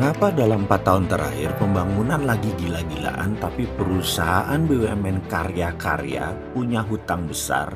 Mengapa dalam 4 tahun terakhir pembangunan lagi gila-gilaan tapi perusahaan BUMN karya-karya punya hutang besar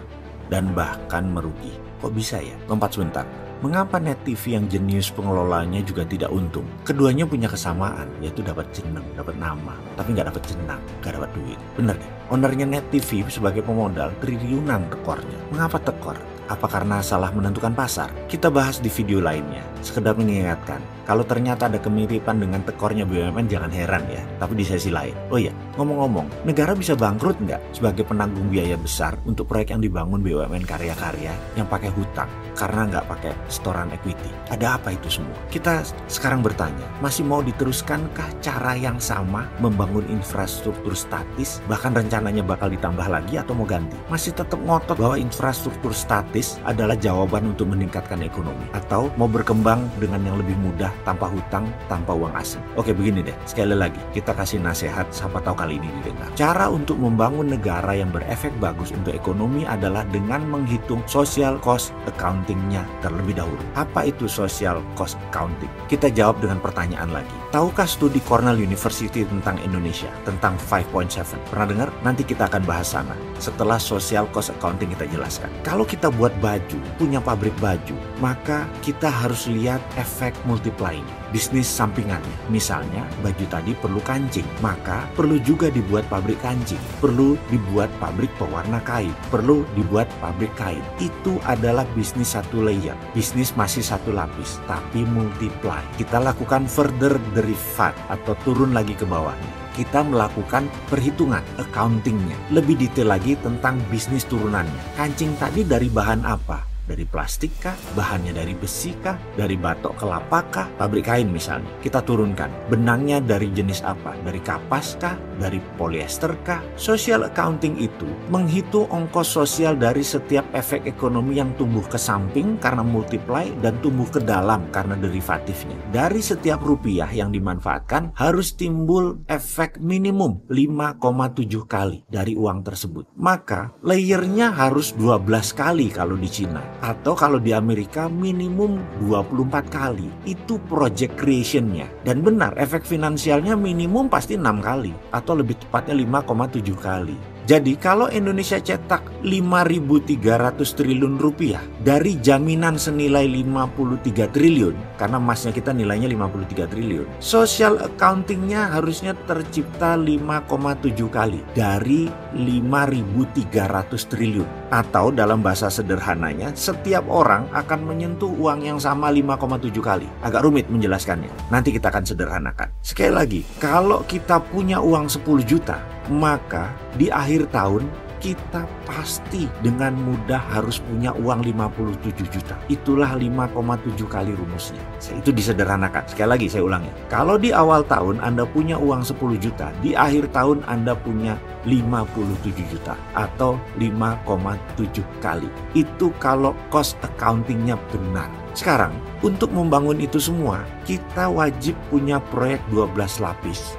dan bahkan merugi? Kok bisa ya? Lompat sebentar. Mengapa Net TV yang jenius pengelolanya juga tidak untung? Keduanya punya kesamaan, yaitu dapat jeneng, dapat nama, tapi nggak dapat jenang, nggak dapat duit. Bener deh, ownernya Net TV sebagai pemodal triliunan tekornya. Mengapa tekor? Apa karena salah menentukan pasar? Kita bahas di video lainnya. Sekedar mengingatkan, kalau ternyata ada kemiripan dengan tekornya BUMN jangan heran ya. Tapi di sesi lain, oh iya, ngomong-ngomong, negara bisa bangkrut nggak sebagai penanggung biaya besar untuk proyek yang dibangun BUMN karya-karya yang pakai hutang karena nggak pakai setoran equity? Ada apa itu semua? Kita sekarang bertanya, masih mau diteruskankah cara yang sama membangun infrastruktur statis, bahkan rencananya bakal ditambah lagi atau mau ganti? Masih tetap ngotot bahwa infrastruktur statis adalah jawaban untuk meningkatkan ekonomi, atau mau berkembang dengan yang lebih mudah tanpa hutang, tanpa uang asing? Oke, begini deh, sekali lagi kita kasih nasihat, siapa tahu kali ini didengar. Cara untuk membangun negara yang berefek bagus untuk ekonomi adalah dengan menghitung social cost accounting-nya terlebih dahulu. Apa itu social cost accounting? Kita jawab dengan pertanyaan lagi. Tahukah studi Cornell University tentang Indonesia, tentang 5.7? Pernah dengar? Nanti kita akan bahas sana setelah social cost accounting kita jelaskan. Kalau kita buat baju, punya pabrik baju, maka kita harus lihat efek multiplying, bisnis sampingannya. Misalnya, baju tadi perlu kancing, maka perlu juga dibuat pabrik kancing, perlu dibuat pabrik pewarna kain, perlu dibuat pabrik kain. Itu adalah bisnis satu layer, bisnis masih satu lapis, tapi multiply. Kita lakukan further derivat atau turun lagi ke bawahnya. Kita melakukan perhitungan, accountingnya. Lebih detail lagi tentang bisnis turunannya. Kancing tadi dari bahan apa? Dari plastik kah? Bahannya dari besi kah? Dari batok kelapa kah? Pabrik kain misalnya. Kita turunkan. Benangnya dari jenis apa? Dari kapas kah? Dari polyester kah? Social accounting itu menghitung ongkos sosial dari setiap efek ekonomi yang tumbuh ke samping karena multiply dan tumbuh ke dalam karena derivatifnya. Dari setiap rupiah yang dimanfaatkan harus timbul efek minimum 5,7 kali dari uang tersebut. Maka layernya harus 12 kali kalau di Cina. Atau kalau di Amerika minimum 24 kali. Itu project creation-nya. Dan benar, efek finansialnya minimum pasti 6 kali. Atau lebih tepatnya 5,7 kali. Jadi kalau Indonesia cetak 5.300 triliun rupiah dari jaminan senilai 53 triliun, karena emasnya kita nilainya 53 triliun, social accounting-nya harusnya tercipta 5,7 kali dari 5.300 triliun. Atau dalam bahasa sederhananya, setiap orang akan menyentuh uang yang sama 5,7 kali. Agak rumit menjelaskannya, nanti kita akan sederhanakan. Sekali lagi, kalau kita punya uang 10 juta, maka di akhir tahun kita pasti dengan mudah harus punya uang 57 juta. Itulah 5,7 kali rumusnya. Itu disederhanakan. Sekali lagi saya ulangi. Kalau di awal tahun Anda punya uang 10 juta, di akhir tahun Anda punya 57 juta atau 5,7 kali. Itu kalau cost accounting-nya benar. Sekarang, untuk membangun itu semua, kita wajib punya proyek 12 lapis.